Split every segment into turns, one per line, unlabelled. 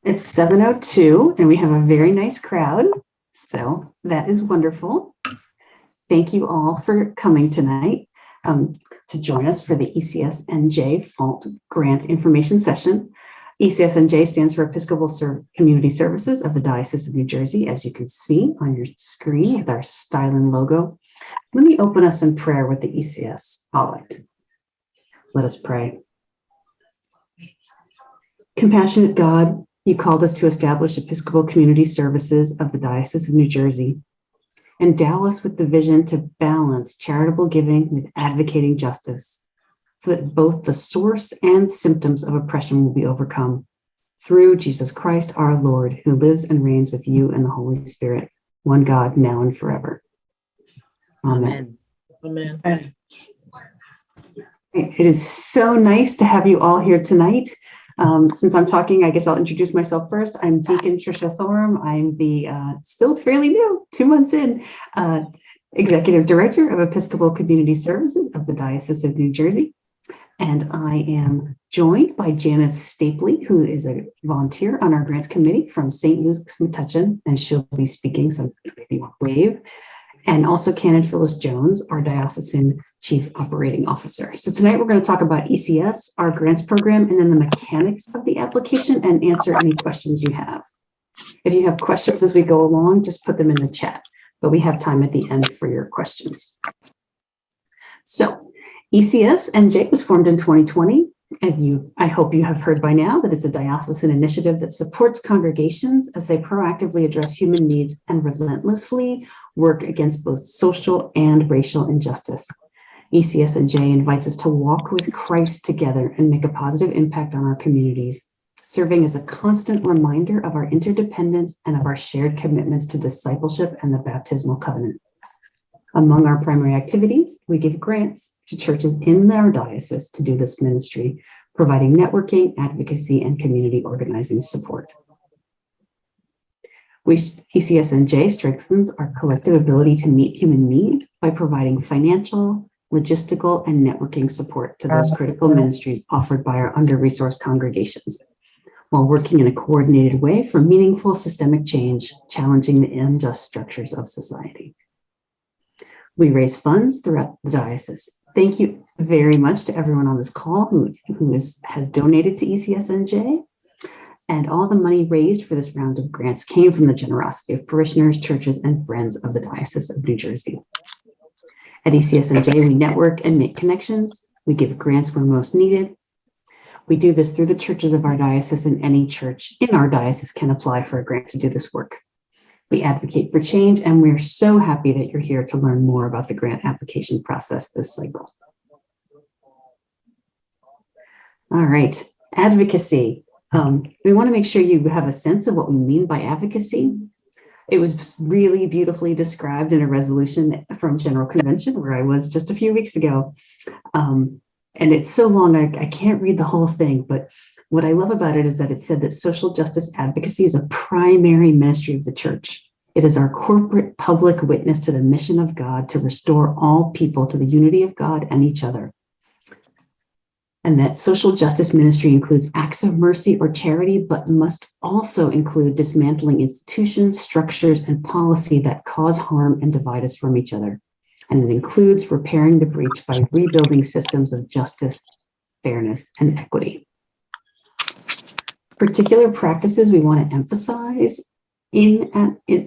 It's 7:02 and we have a very nice crowd. So that is wonderful. Thank you all for coming tonight to join us for the ECS-NJ Fault Grant Information Session. ECS-NJ stands for Episcopal Community Services of the Diocese of New Jersey, as you can see on your screen with our styling logo. Let me open us in prayer with the ECS Collect. Let us pray. Compassionate God, you called us to establish Episcopal Community Services of the Diocese of New Jersey. Endow us with the vision to balance charitable giving with advocating justice, so that both the source and symptoms of oppression will be overcome through Jesus Christ, our Lord, who lives and reigns with you and the Holy Spirit, one God, now and forever. Amen.
Amen.
It is so nice to have you all here tonight. Since I'm talking, I guess I'll introduce myself first. I'm Deacon Tricia Thorm. I'm the still fairly new, 2 months in, Executive Director of Episcopal Community Services of the Diocese of New Jersey. And I am joined by Janice Stapley, who is a volunteer on our grants committee from St. Luke's Metuchen, and she'll be speaking, so maybe I'll wave. And also Canon Phyllis Jones, our Diocesan Chief Operating Officer. So tonight we're going to talk about ECS, our grants program, and then the mechanics of the application and answer any questions you have. If you have questions as we go along, just put them in the chat, but we have time at the end for your questions. So ECS-NJ was formed in 2020, and I hope you have heard by now that it's a diocesan initiative that supports congregations as they proactively address human needs and relentlessly work against both social and racial injustice. ECS-NJ invites us to walk with Christ together and make a positive impact on our communities, serving as a constant reminder of our interdependence and of our shared commitments to discipleship and the baptismal covenant. Among our primary activities, we give grants to churches in our diocese to do this ministry, providing networking, advocacy, and community organizing support. ECS-NJ strengthens our collective ability to meet human needs by providing financial, logistical, and networking support to those critical ministries offered by our under-resourced congregations, while working in a coordinated way for meaningful systemic change, challenging the unjust structures of society. We raise funds throughout the diocese. Thank you very much to everyone on this call who has donated to ECS-NJ. And all the money raised for this round of grants came from the generosity of parishioners, churches, and friends of the Diocese of New Jersey. At ECS-NJ, we network and make connections. We give grants where most needed. We do this through the churches of our diocese, and any church in our diocese can apply for a grant to do this work. We advocate for change, and we're so happy that you're here to learn more about the grant application process this cycle. All right, advocacy. We want to make sure you have a sense of what we mean by advocacy. It was really beautifully described in a resolution from General Convention, where I was just a few weeks ago. And it's so long, I can't read the whole thing, but what I love about it is that it said that social justice advocacy is a primary ministry of the church. It is our corporate public witness to the mission of God to restore all people to the unity of God and each other. And that social justice ministry includes acts of mercy or charity, but must also include dismantling institutions, structures, and policy that cause harm and divide us from each other. And it includes repairing the breach by rebuilding systems of justice, fairness, and equity. Particular practices we want to emphasize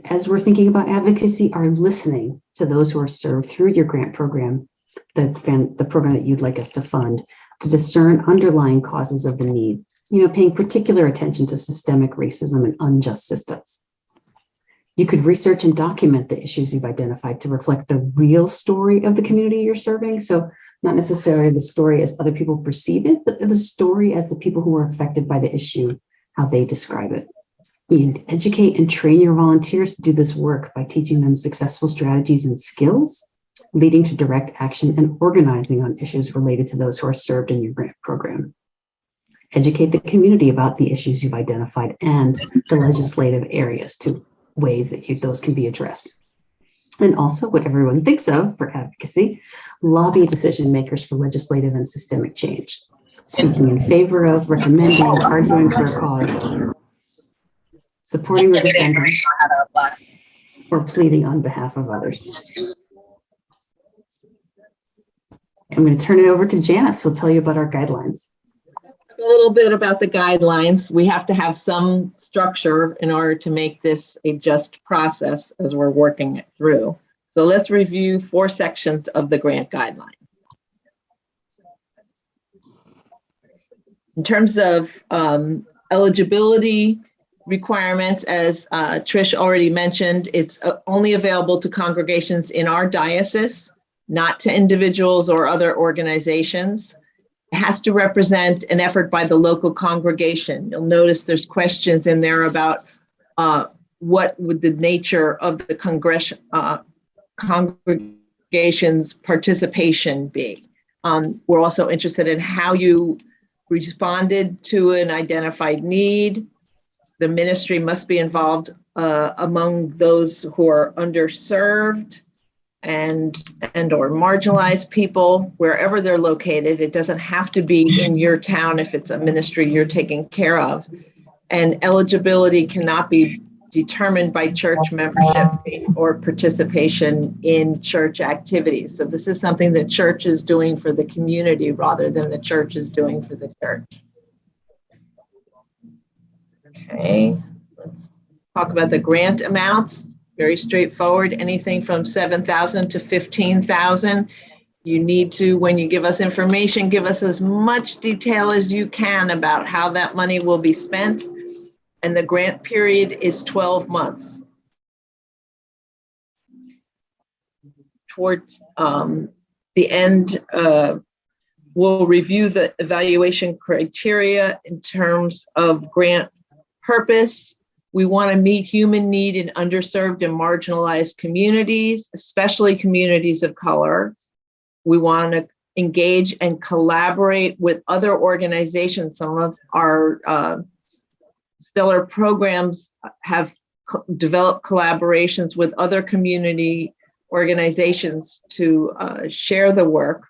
as we're thinking about advocacy are listening to those who are served through your grant program, the program that you'd like us to fund, to discern underlying causes of the need, paying particular attention to systemic racism and unjust systems. You could research and document the issues you've identified to reflect the real story of the community you're serving. So not necessarily the story as other people perceive it, but the story as the people who are affected by the issue, how they describe it. You educate and train your volunteers to do this work by teaching them successful strategies and skills, leading to direct action and organizing on issues related to those who are served in your grant program. Educate the community about the issues you've identified and the legislative areas to ways that those can be addressed. And also what everyone thinks of for advocacy, lobby decision makers for legislative and systemic change, speaking in favor of, recommending, arguing for a cause. supporting the defendant, or pleading on behalf of others. I'm going to turn it over to Janice, who'll tell you about our guidelines.
A little bit about the guidelines. We have to have some structure in order to make this a just process as we're working it through. So let's review 4 sections of the grant guideline. In terms of eligibility requirements, as Trish already mentioned, it's only available to congregations in our diocese, not to individuals or other organizations. It has to represent an effort by the local congregation. You'll notice there's questions in there about what would the nature of the congregation's participation be. We're also interested in how you responded to an identified need. The ministry must be involved among those who are underserved and or marginalized people, wherever they're located. It doesn't have to be in your town if it's a ministry you're taking care of. And eligibility cannot be determined by church membership or participation in church activities. So this is something that church is doing for the community rather than the church is doing for the church. Okay, let's talk about the grant amounts. Very straightforward, anything from 7,000 to 15,000. You need to, when you give us information, give us as much detail as you can about how that money will be spent. And the grant period is 12 months. Towards the end, we'll review the evaluation criteria in terms of grant purpose. We want to meet human need in underserved and marginalized communities, especially communities of color. We want to engage and collaborate with other organizations. Some of our stellar programs have developed collaborations with other community organizations to share the work.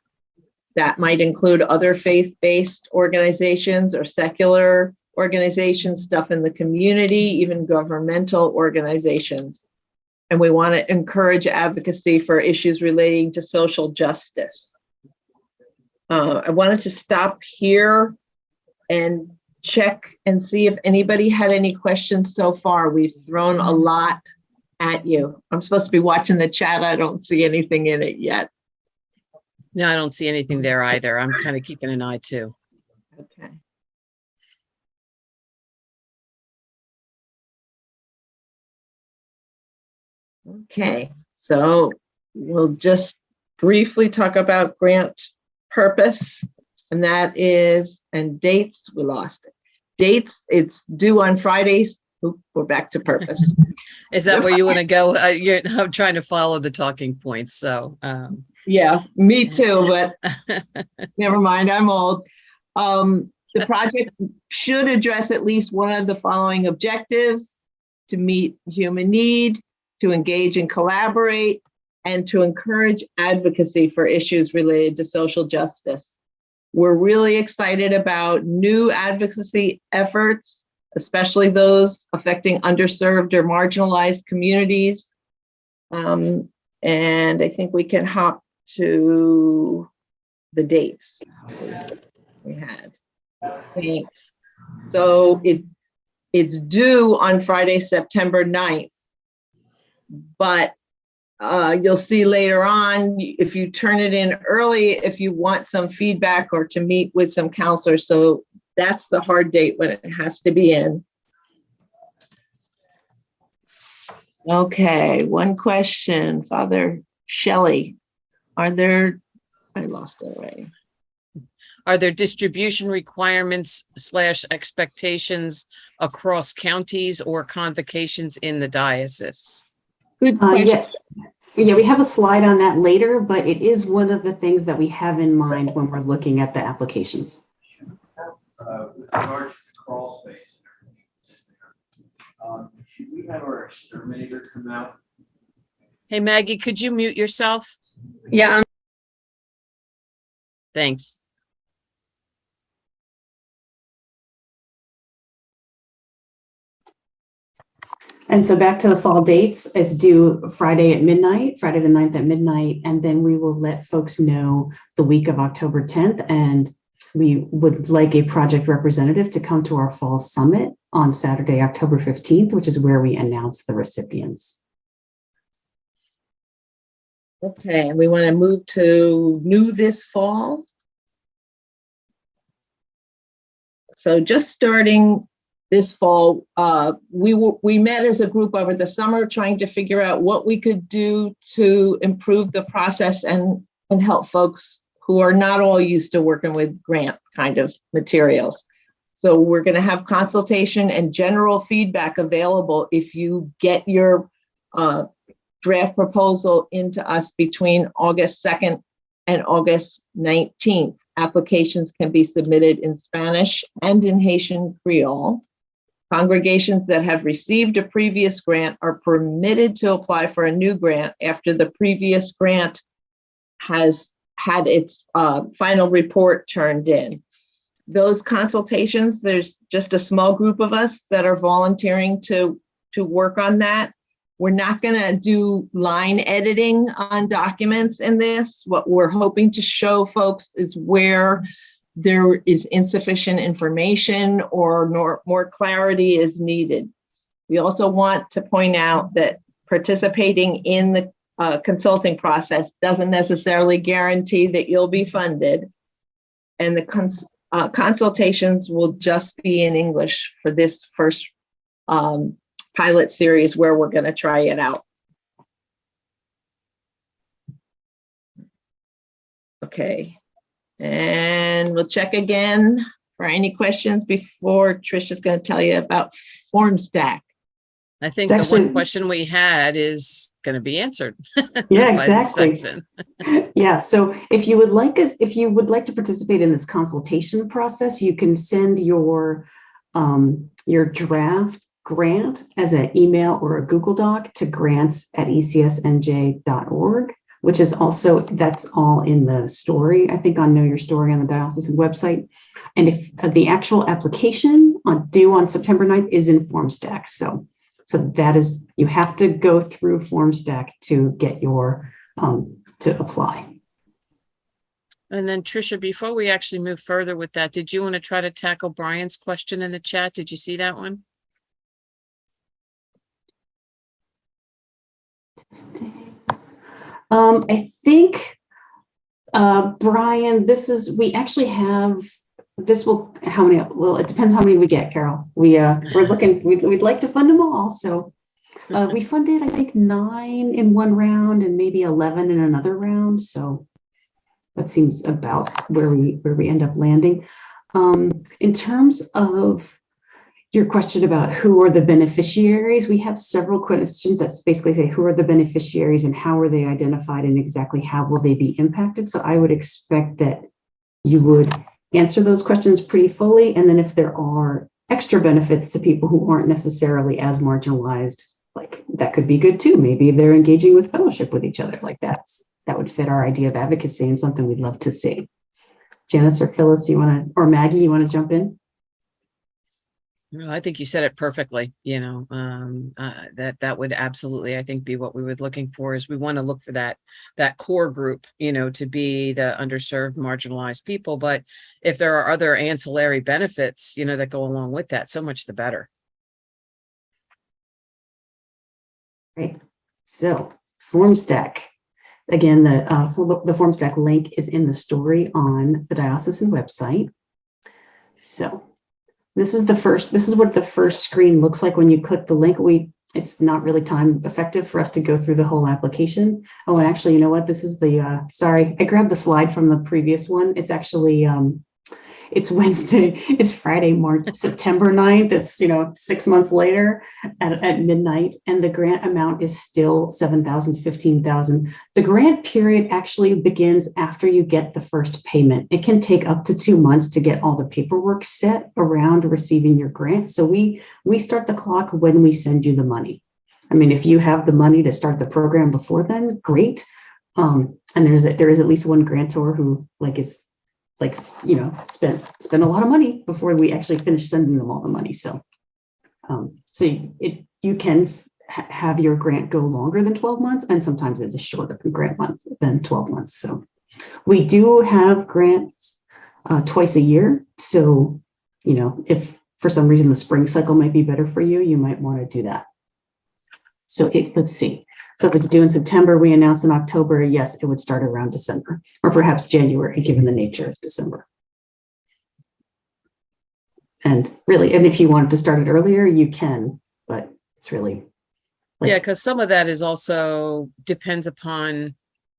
That might include other faith-based organizations or secular organizations, stuff in the community, even governmental organizations. And we want to encourage advocacy for issues relating to social justice. I wanted to stop here and check and see if anybody had any questions so far. We've thrown a lot at you. I'm supposed to be watching the chat. I don't see anything in it yet.
No, I don't see anything there either. I'm kind of keeping an eye too.
Okay. Okay, so we'll just briefly talk about grant purpose, and that is, and dates, we lost it. Dates, it's due on Fridays. Oop, we're back to purpose.
Is that where you want to go? I'm trying to follow the talking points. So,
yeah, me too, but never mind, I'm old. The project should address at least one of the following objectives: to meet human need, to engage and collaborate, and to encourage advocacy for issues related to social justice. We're really excited about new advocacy efforts, especially those affecting underserved or marginalized communities. And I think we can hop to the dates we had. Thanks. So it's due on Friday, September 9th. But you'll see later on, if you turn it in early, if you want some feedback or to meet with some counselors. So that's the hard date when it has to be in. Okay, one question, Father Shelley. I lost it already.
are there distribution requirements / expectations across counties or convocations in the diocese?
Good question.
Yeah, we have a slide on that later, but it is one of the things that we have in mind when we're looking at the applications.
With regard to the crawl space and everything, should we have our exterminator come out?
Hey, Maggie, could you mute yourself?
Yeah.
Thanks.
And so back to the fall dates, it's due Friday at midnight, Friday the 9th at midnight, and then we will let folks know the week of October 10th. And we would like a project representative to come to our fall summit on Saturday, October 15th, which is where we announce the recipients.
Okay, and we want to move to new this fall. So just starting this fall, we met as a group over the summer trying to figure out what we could do to improve the process and help folks who are not all used to working with grant kind of materials. So we're going to have consultation and general feedback available if you get your draft proposal into us between August 2nd and August 19th. Applications can be submitted in Spanish and in Haitian Creole. Congregations that have received a previous grant are permitted to apply for a new grant after the previous grant has had its final report turned in. Those consultations, there's just a small group of us that are volunteering to work on that. We're not going to do line editing on documents in this. What we're hoping to show folks is where there is insufficient information or more clarity is needed. We also want to point out that participating in the consulting process doesn't necessarily guarantee that you'll be funded. And the consultations will just be in English for this first pilot series where we're going to try it out. Okay. And we'll check again for any questions before Trisha's going to tell you about Formstack.
I think
It's
the one
actually-
question we had is going to be answered.
Yeah,
by this
exactly.
section.
Yeah, so if you would like to participate in this consultation process, you can send your draft grant as an email or a Google Doc to grants@ECS-NJ.org, which is also, that's all in the story, I think, on Know Your Story on the diocesan website. And if the actual application due on September 9th is in Formstack. So that is, you have to go through Formstack to get your, to apply.
And then Trisha, before we actually move further with that, did you want to try to tackle Brian's question in the chat? Did you see that one?
I think, Brian, we actually have, how many, well, it depends how many we get, Carol. We're looking, we'd like to fund them all. So we funded, I think, 9 in one round and maybe 11 in another round. So that seems about where we end up landing. In terms of your question about who are the beneficiaries, we have several questions that basically say who are the beneficiaries and how are they identified and exactly how will they be impacted. So I would expect that you would answer those questions pretty fully. And then if there are extra benefits to people who aren't necessarily as marginalized, like that could be good too. Maybe they're engaging with fellowship with each other. Like that would fit our idea of advocacy and something we'd love to see. Janice or Phyllis, or Maggie, you want to jump in?
No, I think you said it perfectly. That would absolutely, I think, be what we would looking for. Is we want to look for that core group, to be the underserved, marginalized people. But if there are other ancillary benefits, that go along with that, so much the better.
Right. So Formstack. Again, the Formstack link is in the story on the diocesan website. So this is what the first screen looks like when you click the link. It's not really time effective for us to go through the whole application. Oh, and actually, you know what? This is sorry, I grabbed the slide from the previous one. It's actually, it's Wednesday, it's Friday, September 9th. It's, 6 months later at midnight. And the grant amount is still $7,000 to $15,000. The grant period actually begins after you get the first payment. It can take up to 2 months to get all the paperwork set around receiving your grant. So we start the clock when we send you the money. I mean, if you have the money to start the program before then, great. And there is at least one grantor who spent a lot of money before we actually finish sending them all the money. So So you can have your grant go longer than 12 months, and sometimes it is shorter than 12 months. So we do have grants twice a year. So, if for some reason the spring cycle might be better for you, you might want to do that. So let's see. So if it's due in September, we announce in October, yes, it would start around December, or perhaps January, given the nature of December. And if you want to start it earlier, you can, but it's really.
Yeah, because some of that is also depends upon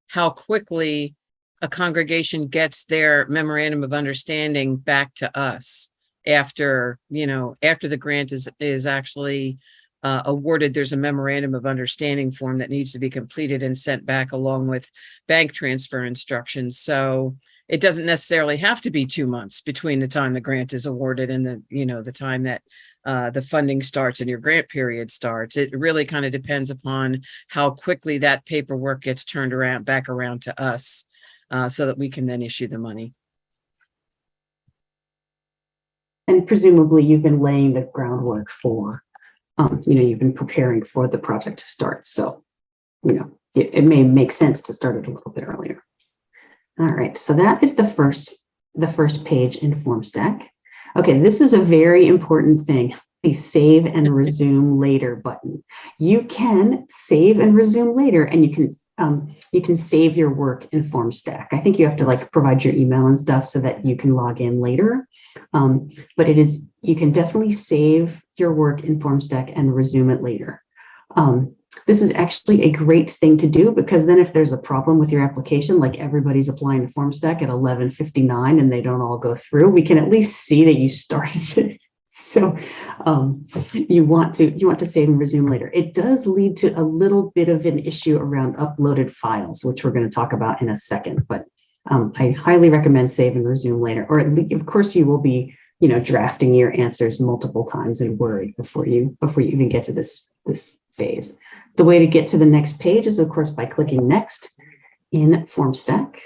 how quickly a congregation gets their memorandum of understanding back to us after the grant is actually awarded. There's a memorandum of understanding form that needs to be completed and sent back along with bank transfer instructions. So it doesn't necessarily have to be 2 months between the time the grant is awarded and the time that the funding starts and your grant period starts. It really kind of depends upon how quickly that paperwork gets turned back around to us, so that we can then issue the money.
And presumably you've been laying the groundwork for, you've been preparing for the project to start. So, it may make sense to start it a little bit earlier. All right, so that is the first page in Formstack. Okay, this is a very important thing, the save and resume later button. You can save and resume later, and you can save your work in Formstack. I think you have to provide your email and stuff so that you can log in later. But you can definitely save your work in Formstack and resume it later. This is actually a great thing to do, because then if there's a problem with your application, like everybody's applying to Formstack at 11:59 and they don't all go through, we can at least see that you started it. So you want to save and resume later. It does lead to a little bit of an issue around uploaded files, which we're going to talk about in a second, but I highly recommend save and resume later, or of course you will be, drafting your answers multiple times in Word before you even get to this phase. The way to get to the next page is, of course, by clicking next in Formstack.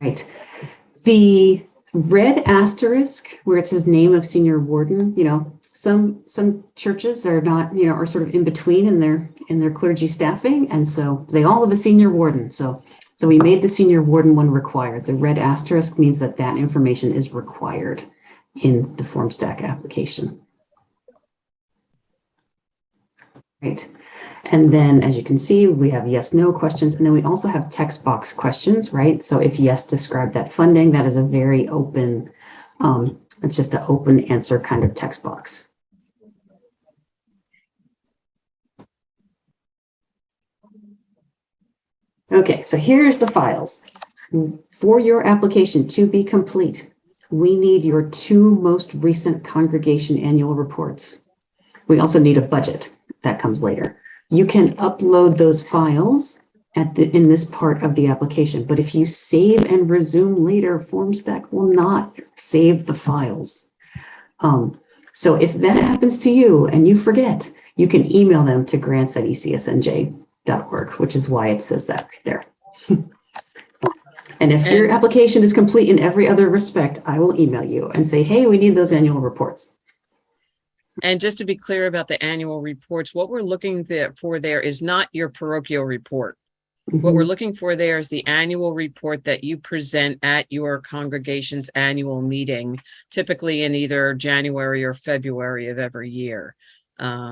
Right. The red asterisk where it says name of senior warden, some churches are not, are sort of in between in their clergy staffing, and so they all have a senior warden. So we made the senior warden one required. The red asterisk means that information is required in the Formstack application. Right. And then, as you can see, we have yes, no questions. And then we also have text box questions, right? So if yes, describe that funding, that is a very open, it's just an open answer kind of text box. Okay, so here's the files. For your application to be complete, we need your 2 most recent congregation annual reports. We also need a budget. That comes later. You can upload those files in this part of the application, but if you save and resume later, Formstack will not save the files. So if that happens to you and you forget, you can email them to grants@ECS-NJ.org, which is why it says that right there. And if your application is complete in every other respect, I will email you and say, hey, we need those annual reports.
And just to be clear about the annual reports, what we're looking for there is not your parochial report. Mm-hmm. What we're looking for there is the annual report that you present at your congregation's annual meeting, typically in either January or February of every year.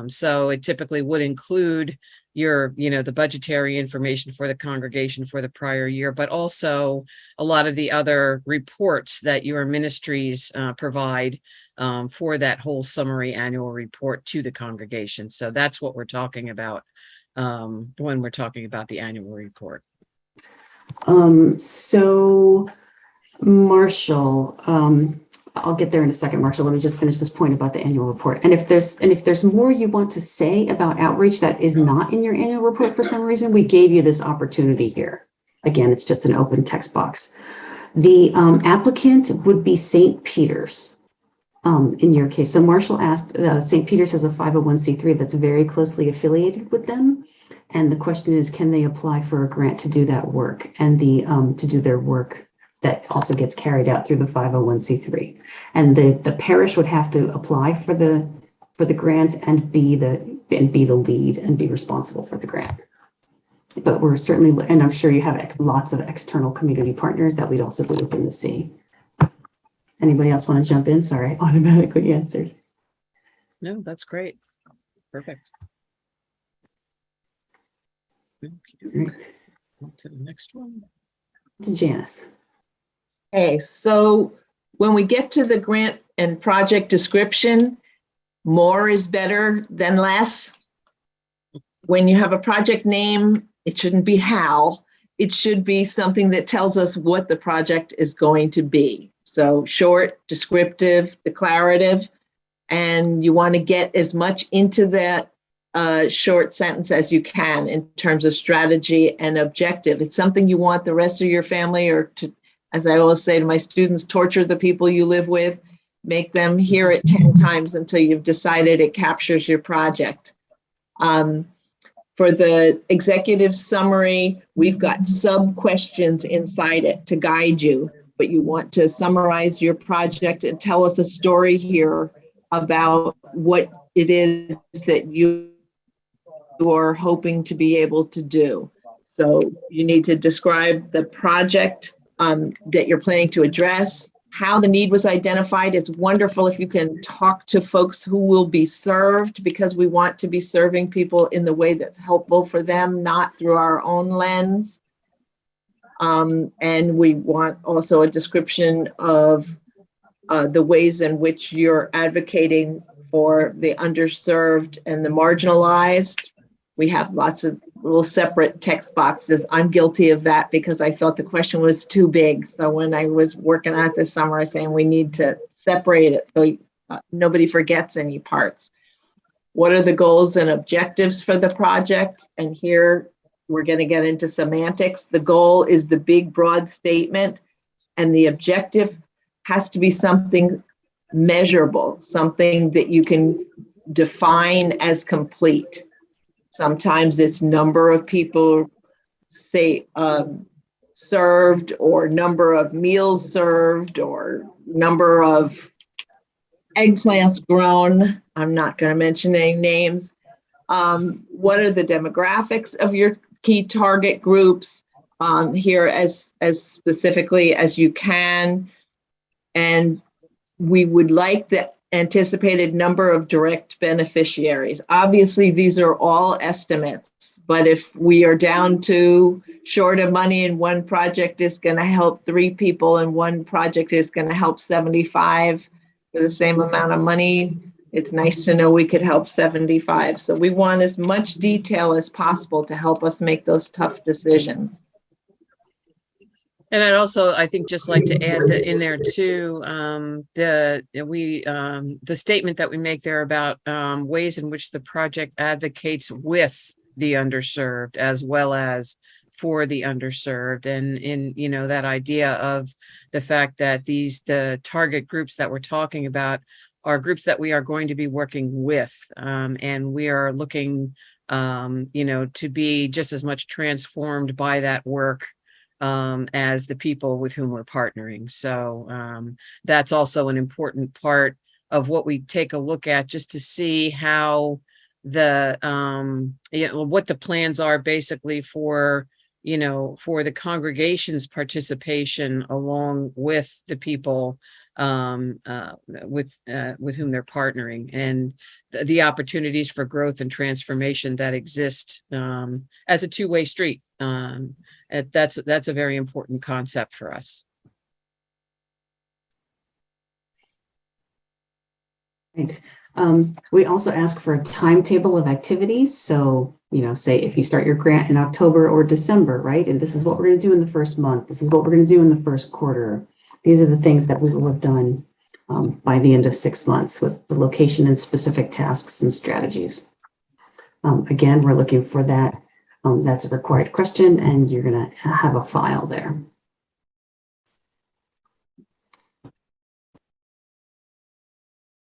So it typically would include the budgetary information for the congregation for the prior year, but also a lot of the other reports that your ministries provide for that whole summary annual report to the congregation. So that's what we're talking about when we're talking about the annual report.
So Marshall, I'll get there in a second, Marshall. Let me just finish this point about the annual report. And if there's more you want to say about outreach that is not in your annual report for some reason, we gave you this opportunity here. Again, it's just an open text box. The applicant would be St. Peter's in your case. So Marshall asked, St. Peter's has a 501c3 that's very closely affiliated with them. And the question is, can they apply for a grant to do that work and to do their work that also gets carried out through the 501c3. And the parish would have to apply for the grant and be the lead and be responsible for the grant. But we're certainly, and I'm sure you have lots of external community partners that we'd also be looking to see. Anybody else want to jump in? Sorry, I automatically answered.
No, that's great. Perfect. Okay,
Right.
on to the next one.
To Janice.
Okay, so when we get to the grant and project description, more is better than less. When you have a project name, it shouldn't be how. It should be something that tells us what the project is going to be. So short, descriptive, declarative, and you want to get as much into that short sentence as you can in terms of strategy and objective. It's something you want the rest of your family, or to, as I always say to my students, torture the people you live with, make them hear it 10 times until you've decided it captures your project. For the executive summary, we've got sub-questions inside it to guide you, but you want to summarize your project and tell us a story here about what it is that you are hoping to be able to do. So you need to describe the project that you're planning to address, how the need was identified. It's wonderful if you can talk to folks who will be served, because we want to be serving people in the way that's helpful for them, not through our own lens. And we want also a description of the ways in which you're advocating for the underserved and the marginalized. We have lots of little separate text boxes. I'm guilty of that because I thought the question was too big. So when I was working on it this summer, I was saying we need to separate it so nobody forgets any parts. What are the goals and objectives for the project? And here we're going to get into semantics. The goal is the big, broad statement, and the objective has to be something measurable, something that you can define as complete. Sometimes it's number of people, say, served, or number of meals served, or number of eggplants grown. I'm not going to mention any names. What are the demographics of your key target groups? Here as specifically as you can. And we would like the anticipated number of direct beneficiaries. Obviously, these are all estimates, but if we are down to short of money and one project is going to help 3 people and one project is going to help 75 for the same amount of money, it's nice to know we could help 75. So we want as much detail as possible to help us make those tough decisions.
And I'd also, I think, just like to add that in there too, the statement that we make there about ways in which the project advocates with the underserved as well as for the underserved, and in that idea of the fact that the target groups that we're talking about are groups that we are going to be working with, and we are looking to be just as much transformed by that work as the people with whom we're partnering. So that's also an important part of what we take a look at, just to see how the what the plans are basically for the congregation's participation along with the people with whom they're partnering, and the opportunities for growth and transformation that exist as a two-way street. That's a very important concept for us.
Right. We also ask for a timetable of activities. So, say if you start your grant in October or December, right? And this is what we're going to do in the first month. This is what we're going to do in the first quarter. These are the things that we will have done by the end of 6 months, with the location and specific tasks and strategies. Again, we're looking for that. That's a required question, and you're going to have a file there.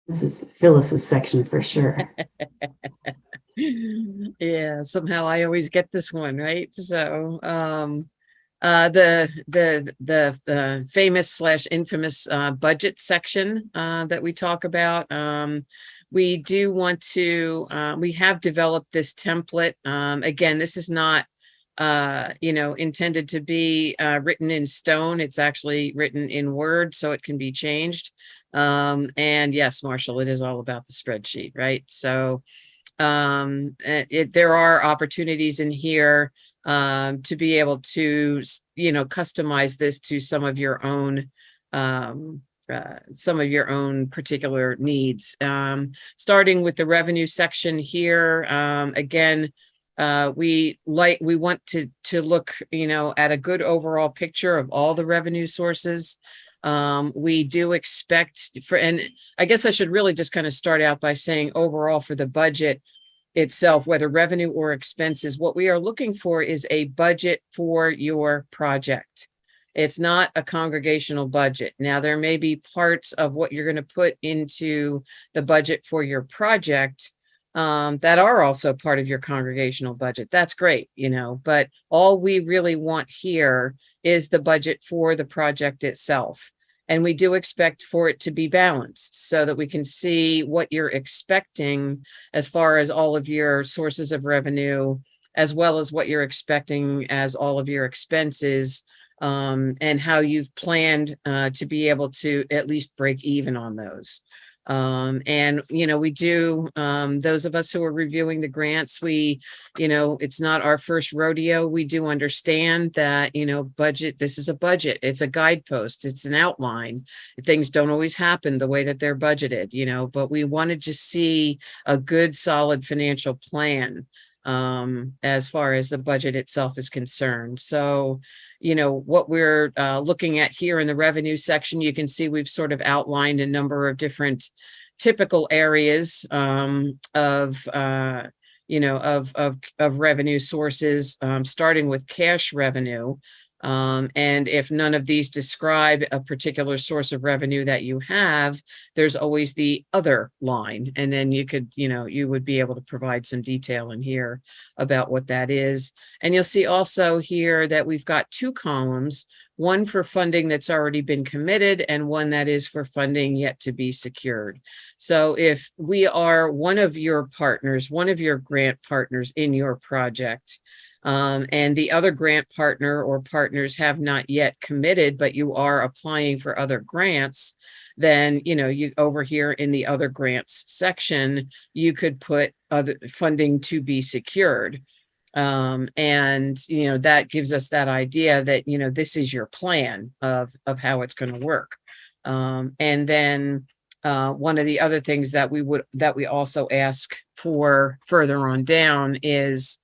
This is Phyllis's section for sure.
Yeah, somehow I always get this one, right? So the famous slash infamous budget section that we talk about. We do want to, we have developed this template. Again, this is not, intended to be written in stone. It's actually written in Word, so it can be changed. And yes, Marshall, it is all about the spreadsheet, right? So there are opportunities in here to be able to, customize this to some of your own particular needs. Starting with the revenue section here, again, we want to look, at a good overall picture of all the revenue sources. We do expect and I guess I should really just kind of start out by saying overall for the budget itself, whether revenue or expenses, what we are looking for is a budget for your project. It's not a congregational budget. Now, there may be parts of what you're going to put into the budget for your project that are also part of your congregational budget. That's great, but all we really want here is the budget for the project itself. And we do expect for it to be balanced so that we can see what you're expecting as far as all of your sources of revenue, as well as what you're expecting as all of your expenses, and how you've planned to be able to at least break even on those. And, we do, those of us who are reviewing the grants, it's not our first rodeo. We do understand that, budget, this is a budget, it's a guidepost, it's an outline. Things don't always happen the way that they're budgeted, but we wanted to see a good, solid financial plan as far as the budget itself is concerned. So, what we're looking at here in the revenue section, you can see we've sort of outlined a number of different typical areas of revenue sources, starting with cash revenue. And if none of these describe a particular source of revenue that you have, there's always the other line. And then you could, you would be able to provide some detail in here about what that is. And you'll see also here that we've got two columns, one for funding that's already been committed and one that is for funding yet to be secured. So if we are one of your partners, one of your grant partners in your project, and the other grant partner or partners have not yet committed, but you are applying for other grants, then, you over here in the other grants section, you could put other funding to be secured. And, that gives us that idea that, this is your plan of how it's going to work. And then one of the other things that we also ask for further on down is,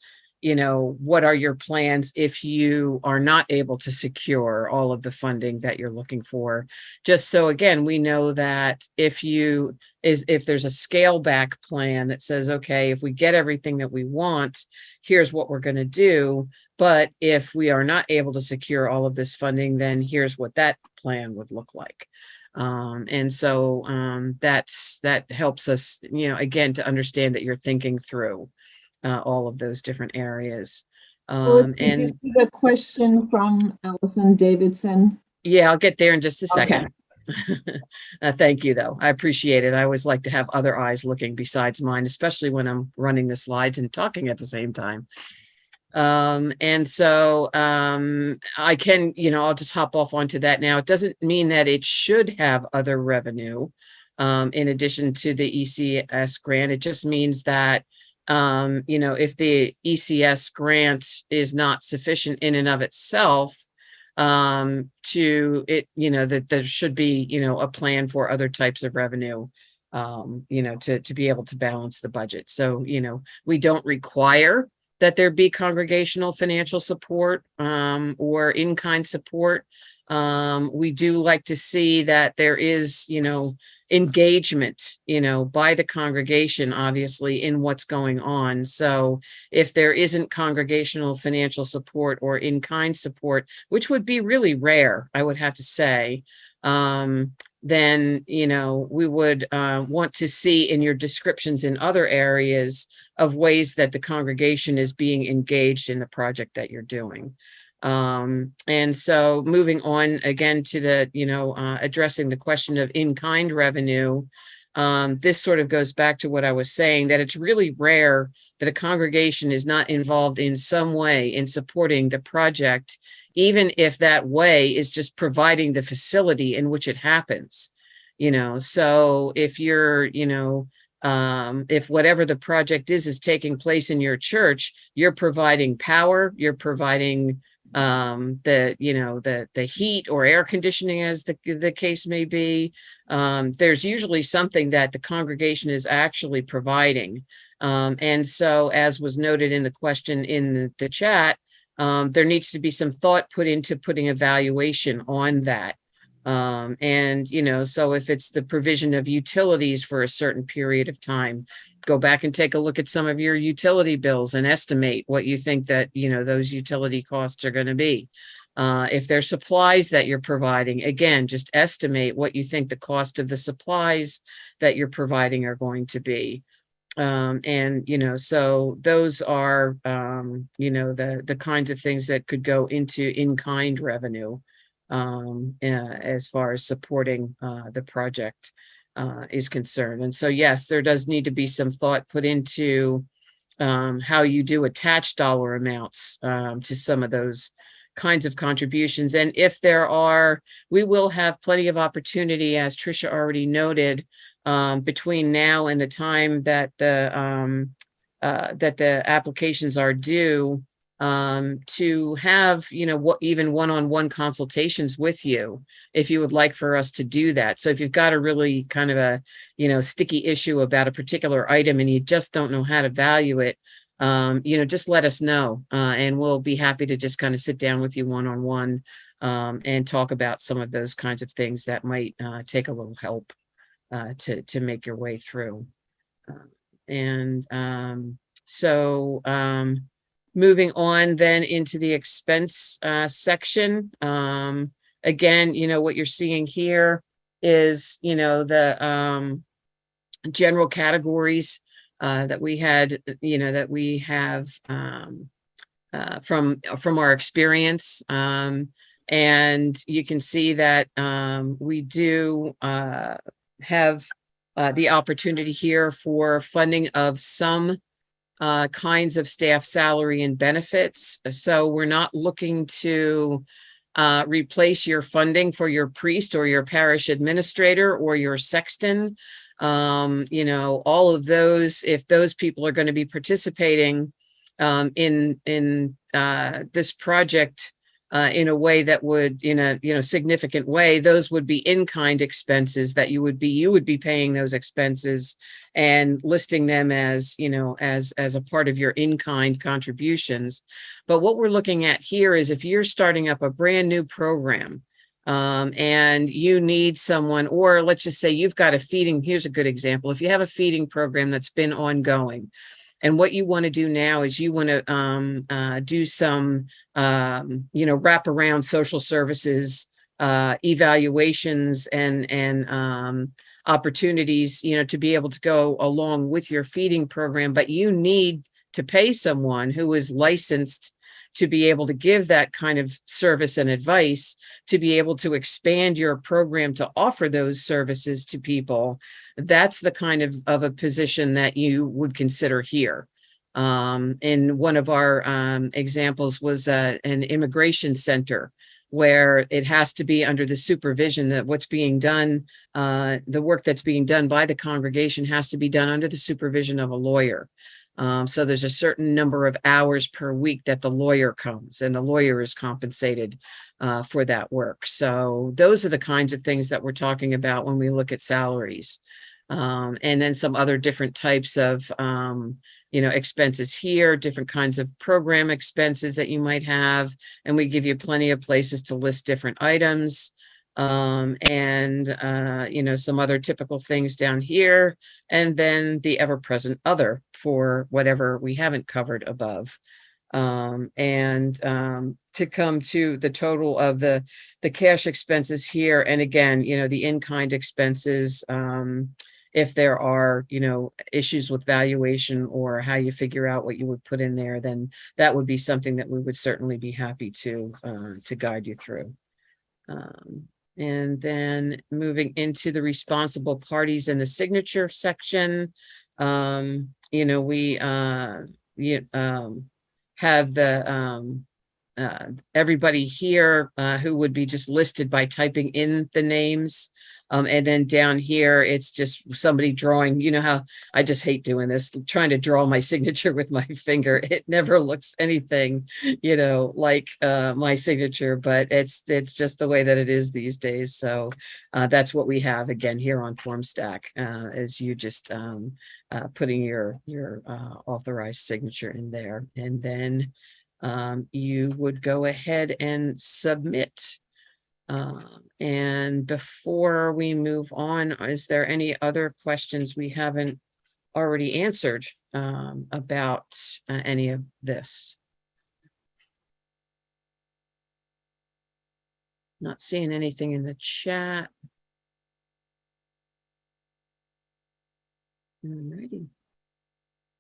what are your plans if you are not able to secure all of the funding that you're looking for? Just so, again, we know that if there's a scale back plan that says, okay, if we get everything that we want, here's what we're going to do. But if we are not able to secure all of this funding, then here's what that plan would look like. And so that helps us, again, to understand that you're thinking through all of those different areas.
Did you see the question from Allison Davidson?
Yeah, I'll get there in just a second.
Okay.
Thank you, though. I appreciate it. I always like to have other eyes looking besides mine, especially when I'm running the slides and talking at the same time. And so I can, I'll just hop off onto that now. It doesn't mean that it should have other revenue in addition to the ECS grant. It just means that if the ECS grant is not sufficient in and of itself, that there should be, a plan for other types of revenue, to be able to balance the budget. So, we don't require that there be congregational financial support, or in-kind support. We do like to see that there is, engagement, by the congregation, obviously, in what's going on. So if there isn't congregational financial support or in-kind support, which would be really rare, I would have to say, then, we would want to see in your descriptions in other areas of ways that the congregation is being engaged in the project that you're doing. And so moving on again to the, addressing the question of in-kind revenue, this sort of goes back to what I was saying, that it's really rare that a congregation is not involved in some way in supporting the project, even if that way is just providing the facility in which it happens. So if you're, if whatever the project is taking place in your church, you're providing power, you're providing the heat or air conditioning, as the case may be. There's usually something that the congregation is actually providing. And so, as was noted in the question in the chat, there needs to be some thought put into putting a valuation on that. So if it's the provision of utilities for a certain period of time, go back and take a look at some of your utility bills and estimate what you think that, those utility costs are going to be. If there's supplies that you're providing, again, just estimate what you think the cost of the supplies that you're providing are going to be. So those are, the kinds of things that could go into in-kind revenue. As far as supporting the project is concerned. And so, yes, there does need to be some thought put into how you do attach dollar amounts to some of those kinds of contributions. And if there are, we will have plenty of opportunity, as Tricia already noted, between now and the time that the applications are due, to have, even one-on-one consultations with you, if you would like for us to do that. So if you've got a really kind of a, sticky issue about a particular item and you just don't know how to value it, just let us know, and we'll be happy to just kind of sit down with you one-on-one, and talk about some of those kinds of things that might take a little help to make your way through. Moving on then into the expense section. Again, what you're seeing here is, the general categories that we had, that we have from our experience. And you can see that we do have the opportunity here for funding of some kinds of staff salary and benefits. So we're not looking to replace your funding for your priest or your parish administrator or your sexton. All of those, if those people are going to be participating in this project in a way that would, in a significant way, those would be in-kind expenses that you would be paying those expenses and listing them as, as a part of your in-kind contributions. But what we're looking at here is if you're starting up a brand new program, and you need someone, or let's just say you've got here's a good example. If you have a feeding program that's been ongoing, and what you want to do now is you want to do some, wraparound social services evaluations and opportunities, to be able to go along with your feeding program. But you need to pay someone who is licensed to be able to give that kind of service and advice, to be able to expand your program to offer those services to people. That's the kind of a position that you would consider here. In one of our examples was an immigration center, where it has to be under the supervision that what's being done, the work that's being done by the congregation has to be done under the supervision of a lawyer. So there's a certain number of hours per week that the lawyer comes, and the lawyer is compensated for that work. So those are the kinds of things that we're talking about when we look at salaries. And then some other different types of, expenses here, different kinds of program expenses that you might have. And we give you plenty of places to list different items. Some other typical things down here, and then the ever-present other for whatever we haven't covered above. To come to the total of the cash expenses here, and again, the in-kind expenses, if there are, issues with valuation or how you figure out what you would put in there, then that would be something that we would certainly be happy to guide you through. And then moving into the responsible parties in the signature section, we have the everybody here who would be just listed by typing in the names. And then down here, it's just somebody drawing, how I just hate doing this, trying to draw my signature with my finger. It never looks anything, like my signature, but it's just the way that it is these days. So that's what we have again here on Formstack, is you just putting your authorized signature in there. And then you would go ahead and submit. And before we move on, is there any other questions we haven't already answered about any of this? Not seeing anything in the chat. Alrighty.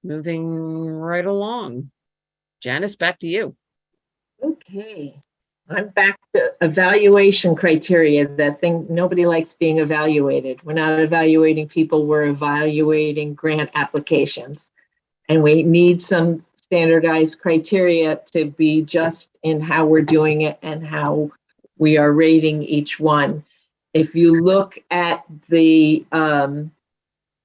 Moving right along. Janice, back to you.
Okay, I'm back to evaluation criteria, that thing, nobody likes being evaluated. We're not evaluating people, we're evaluating grant applications. And we need some standardized criteria to be just in how we're doing it and how we are rating each one. If you look at the,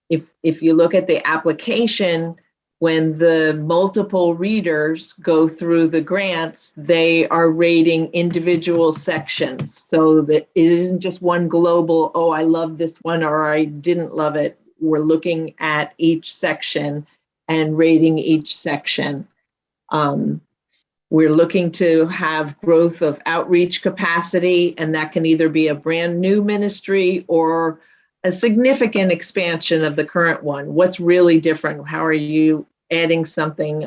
if you look at the application, when the multiple readers go through the grants, they are rating individual sections, so that it isn't just one global, oh, I love this one or I didn't love it. We're looking at each section and rating each section. We're looking to have growth of outreach capacity, and that can either be a brand new ministry or a significant expansion of the current one. What's really different? How are you adding something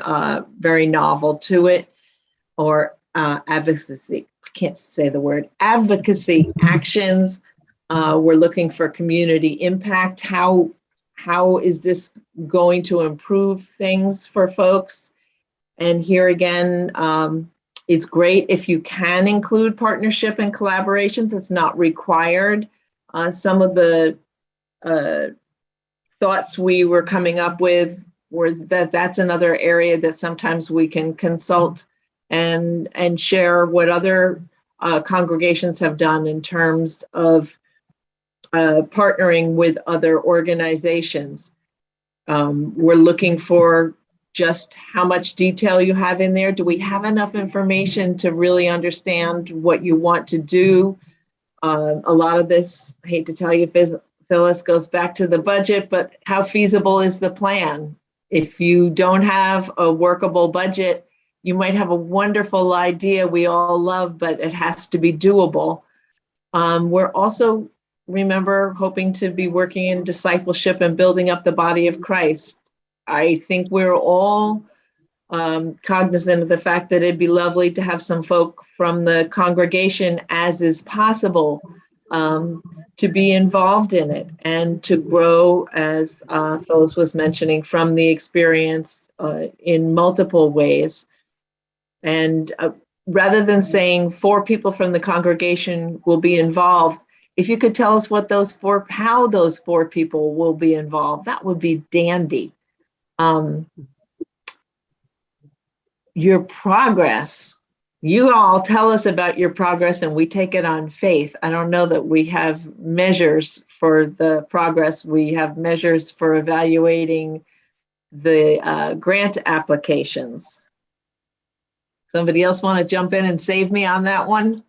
very novel to it? Or advocacy, I can't say the word, advocacy actions. We're looking for community impact. How is this going to improve things for folks? And here again, it's great if you can include partnership and collaborations. It's not required. Some of the thoughts we were coming up with was that that's another area that sometimes we can consult and share what other congregations have done in terms of partnering with other organizations. We're looking for just how much detail you have in there. Do we have enough information to really understand what you want to do? A lot of this, I hate to tell you, Phyllis, goes back to the budget, but how feasible is the plan? If you don't have a workable budget, you might have a wonderful idea we all love, but it has to be doable. We're also, remember, hoping to be working in discipleship and building up the body of Christ. I think we're all cognizant of the fact that it'd be lovely to have some folk from the congregation, as is possible, to be involved in it and to grow, as Phyllis was mentioning, from the experience in multiple ways. And rather than saying 4 people from the congregation will be involved, if you could tell us how those 4 people will be involved, that would be dandy. Your progress, you all tell us about your progress and we take it on faith. I don't know that we have measures for the progress. We have measures for evaluating the grant applications. Somebody else want to jump in and save me on that one?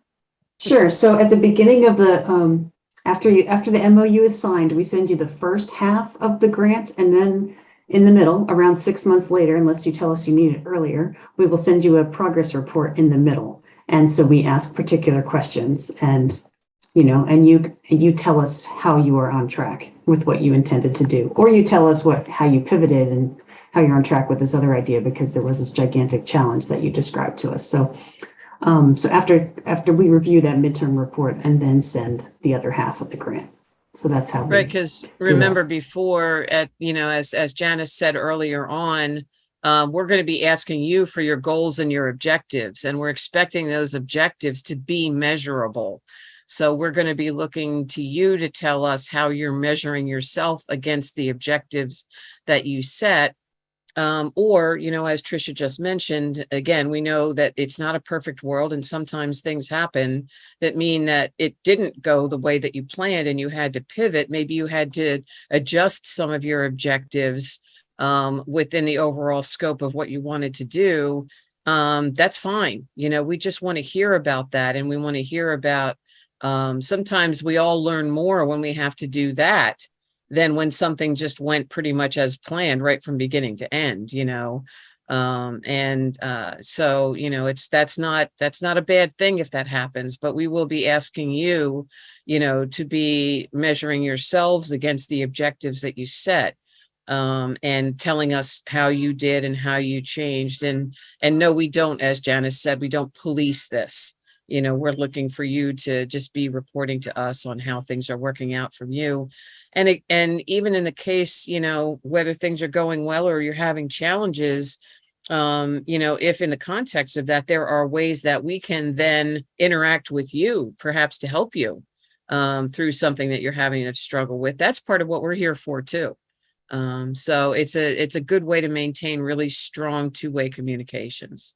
Sure. So at the beginning of the, after the MOU is signed, we send you the first half of the grant, and then in the middle, around 6 months later, unless you tell us you need it earlier, we will send you a progress report in the middle. And so we ask particular questions, and you tell us how you are on track with what you intended to do, or you tell us how you pivoted and how you're on track with this other idea because there was this gigantic challenge that you described to us. So after we review that midterm report and then send the other half of the grant. So that's how we
Right, because remember before as Janice said earlier on, we're going to be asking you for your goals and your objectives, and we're expecting those objectives to be measurable. So we're going to be looking to you to tell us how you're measuring yourself against the objectives that you set. Or, as Tricia just mentioned, again, we know that it's not a perfect world, and sometimes things happen that mean that it didn't go the way that you planned and you had to pivot. Maybe you had to adjust some of your objectives within the overall scope of what you wanted to do. That's fine. We just want to hear about that, and we want to hear about sometimes we all learn more when we have to do that than when something just went pretty much as planned right from beginning to end, so that's not a bad thing if that happens, but we will be asking you, to be measuring yourselves against the objectives that you set, and telling us how you did and how you changed. And no, we don't, as Janice said, we don't police this. We're looking for you to just be reporting to us on how things are working out from you. And even in the case, whether things are going well or you're having challenges, if in the context of that, there are ways that we can then interact with you, perhaps to help you through something that you're having to struggle with. That's part of what we're here for too. So it's a good way to maintain really strong two-way communications.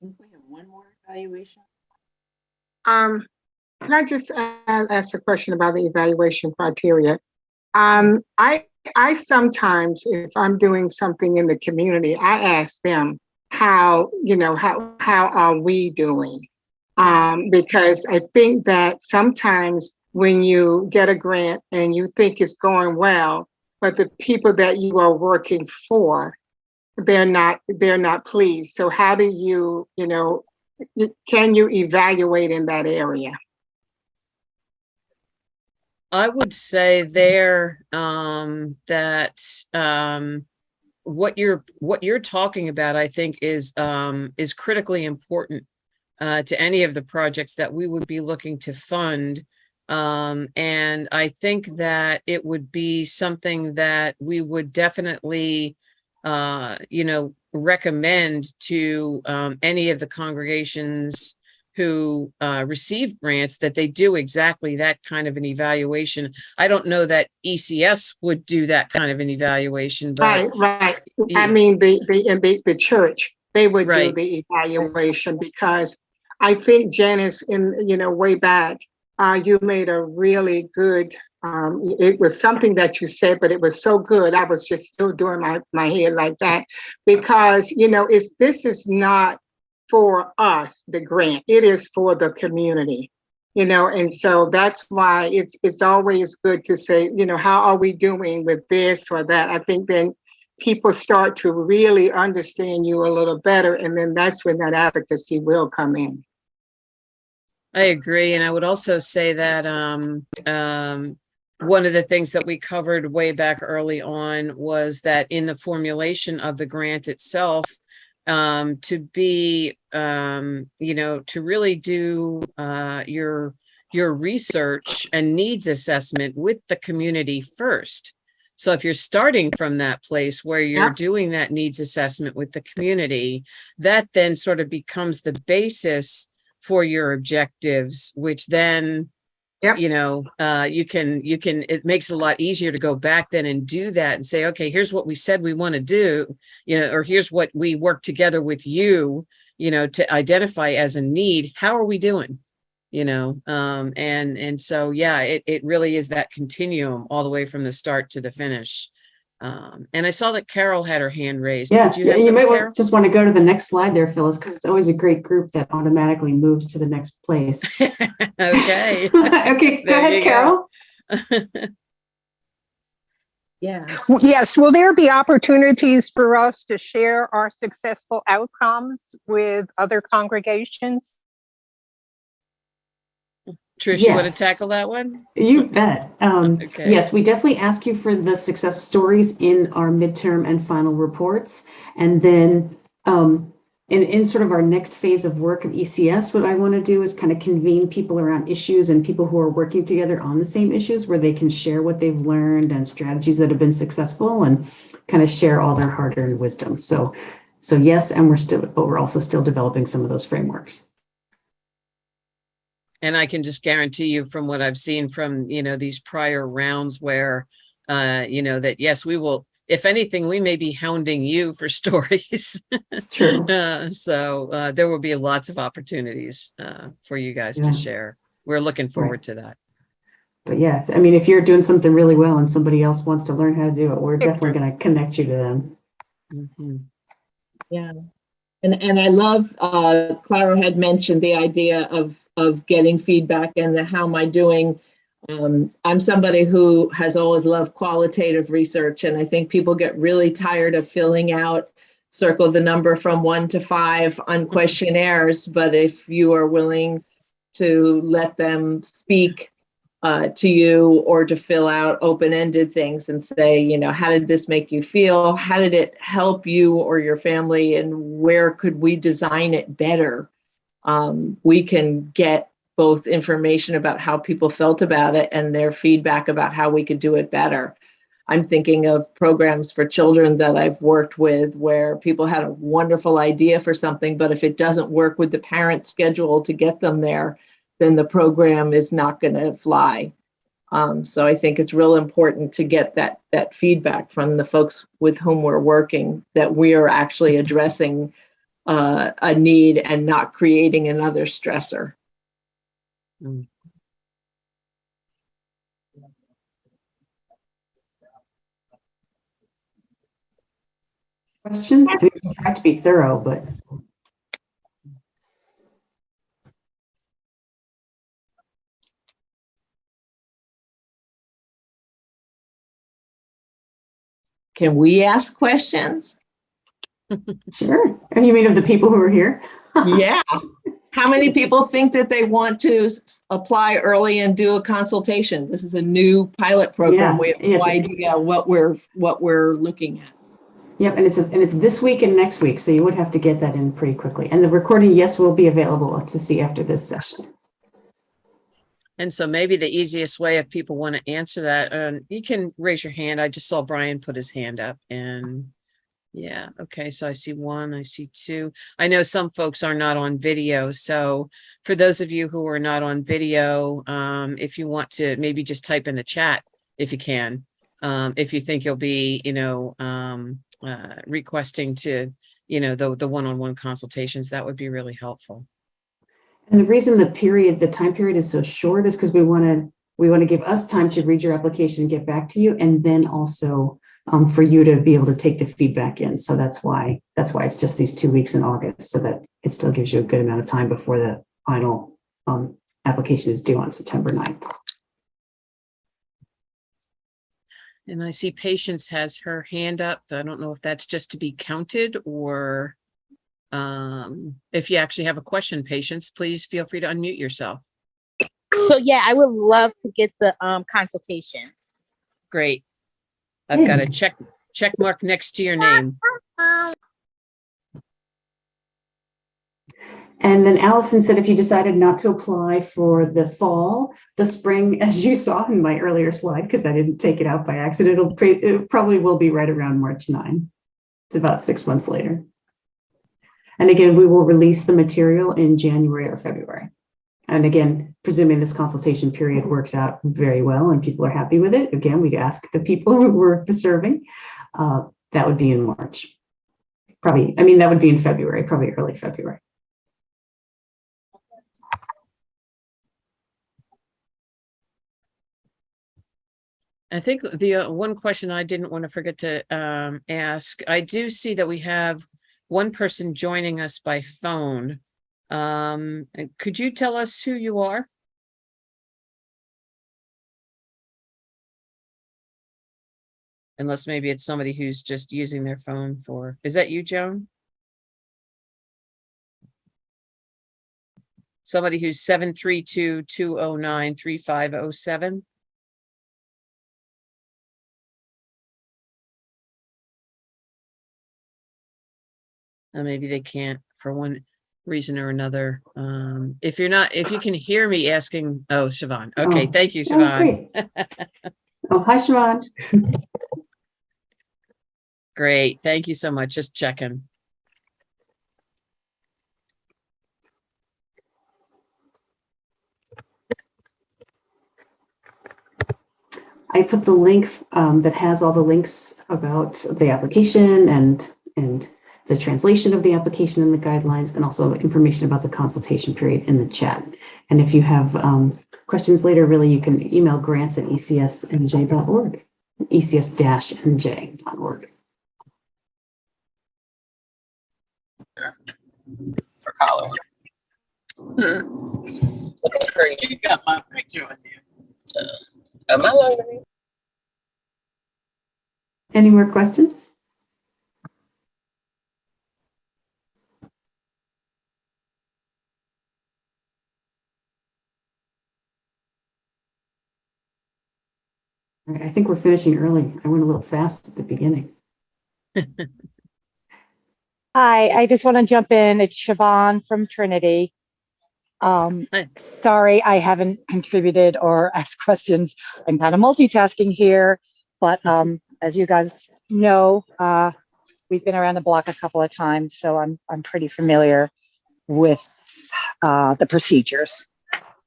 We have one more evaluation.
Can I just ask a question about the evaluation criteria? I sometimes, if I'm doing something in the community, I ask them how are we doing? Because I think that sometimes when you get a grant and you think it's going well, but the people that you are working for, they're not pleased. So how do you, can you evaluate in that area?
I would say there that what you're talking about, I think, is critically important to any of the projects that we would be looking to fund. And I think that it would be something that we would definitely recommend to any of the congregations who receive grants, that they do exactly that kind of an evaluation. I don't know that ECS would do that kind of an evaluation, but
right. I mean, the church, they would do
Right.
the evaluation, because I think, Janice, way back, you made a really good, it was something that you said, but it was so good. I was just still doing my head like that, because, this is not for us, the grant, it is for the community, and so that's why it's always good to say, how are we doing with this or that? I think then people start to really understand you a little better, and then that's when that advocacy will come in.
I agree. And I would also say that one of the things that we covered way back early on was that in the formulation of the grant itself, to be, to really do your research and needs assessment with the community first. So if you're starting from that place where you're doing that needs assessment with the community, that then sort of becomes the basis for your objectives, which then, it makes it a lot easier to go back then and do that and say, okay, here's what we said we want to do, or here's what we work together with you, to identify as a need. How are we doing? And so, it really is that continuum all the way from the start to the finish. And I saw that Carol had her hand raised.
Yeah,
Did you have
you might
Carol?
just want to go to the next slide there, Phyllis, because it's always a great group that automatically moves to the next place.
Okay.
Okay, go ahead, Carol.
Yeah.
Yes, will there be opportunities for us to share our successful outcomes with other congregations?
Trish, you want to
Yes.
tackle that one?
You bet.
Okay.
Yes, we definitely ask you for the success stories in our midterm and final reports. And then in sort of our next phase of work of ECS, what I want to do is kind of convene people around issues and people who are working together on the same issues where they can share what they've learned and strategies that have been successful and kind of share all their hard-earned wisdom. So yes, and we're also still developing some of those frameworks.
And I can just guarantee you from what I've seen from, these prior rounds where, that yes, we will, if anything, we may be hounding you for stories.
It's true.
So there will be lots of opportunities for you guys to share. We're looking forward to that.
But yeah, I mean, if you're doing something really well and somebody else wants to learn how to do it, we're definitely going to connect you to them.
Mm-hmm.
Yeah. And I love, Clara had mentioned the idea of getting feedback and the how am I doing. I'm somebody who has always loved qualitative research, and I think people get really tired of filling out, circle the number from 1 to 5 on questionnaires. But if you are willing to let them speak to you or to fill out open-ended things and say, how did this make you feel? How did it help you or your family? And where could we design it better? We can get both information about how people felt about it and their feedback about how we could do it better. I'm thinking of programs for children that I've worked with where people had a wonderful idea for something, but if it doesn't work with the parent schedule to get them there, then the program is not going to fly. So I think it's real important to get that feedback from the folks with whom we're working, that we are actually addressing a need and not creating another stressor.
Mm.
Questions? I have to be thorough, but.
Can we ask questions?
Sure. You mean of the people who are here?
Yeah. How many people think that they want to apply early and do a consultation? This is a new pilot program.
Yeah,
We have no idea what we're looking at.
Yep, and it's this week and next week, so you would have to get that in pretty quickly. And the recording, yes, will be available to see after this session.
And so maybe the easiest way, if people want to answer that, you can raise your hand. I just saw Brian put his hand up, and yeah, okay. So I see 1, I see 2. I know some folks are not on video. So for those of you who are not on video, if you want to maybe just type in the chat, if you can, if you think you'll be, requesting to, the one-on-one consultations, that would be really helpful.
And the reason the time period is so short is because we want to give us time to read your application and get back to you, and then also for you to be able to take the feedback in. So that's why it's just these 2 weeks in August, so that it still gives you a good amount of time before the final application is due on September 9th.
And I see Patience has her hand up. I don't know if that's just to be counted or if you actually have a question, Patience, please feel free to unmute yourself.
So yeah, I would love to get the consultation.
Great. I've got a check mark next to your name.
And then Allison said, if you decided not to apply for the fall, the spring, as you saw in my earlier slide, because I didn't take it out by accident, it probably will be right around March 9. It's about 6 months later. And again, we will release the material in January or February. And again, presuming this consultation period works out very well and people are happy with it, again, we ask the people who we're serving, that would be in March. That would be in February, probably early February.
I think the one question I didn't want to forget to ask, I do see that we have one person joining us by phone. Could you tell us who you are? Unless maybe it's somebody who's just using their phone for, is that you, Joan? Somebody who's 732-209-3507. Maybe they can't for one reason or another. If you can hear me asking, oh, Siobhan. Okay,
Oh.
thank you,
Oh,
Siobhan.
great. Oh, hi, Siobhan.
Great, thank you so much. Just checking.
I put the link that has all the links about the application and the translation of the application and the guidelines, and also information about the consultation period in the chat. And if you have questions later, really, you can email grants@ecsnj.org, ecs-nj.org.
For color. You got my picture with you. Am I learning?
Any more questions? All right, I think we're finishing early. I went a little fast at the beginning.
Hi, I just want to jump in. It's Siobhan from Trinity.
Hi.
Sorry, I haven't contributed or asked questions. I'm kind of multitasking here, but as you guys know, we've been around the block a couple of times, so I'm pretty familiar with the procedures.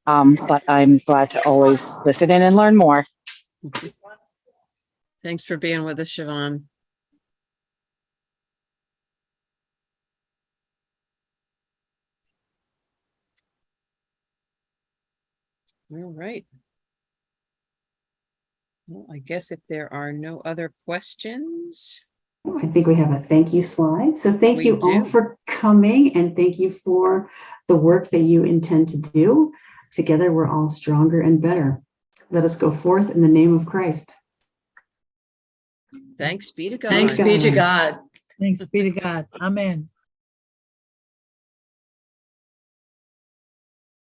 But I'm glad to always listen in and learn more.
Thanks for being with us, Siobhan. All right. Well, I guess if there are no other questions.
I think we have a thank you slide. So thank
We
you all
do.
for coming, and thank you for the work that you intend to do. Together, we're all stronger and better. Let us go forth in the name of Christ.
Thanks be to God.
Thanks be to God.
Thanks be to God. Amen.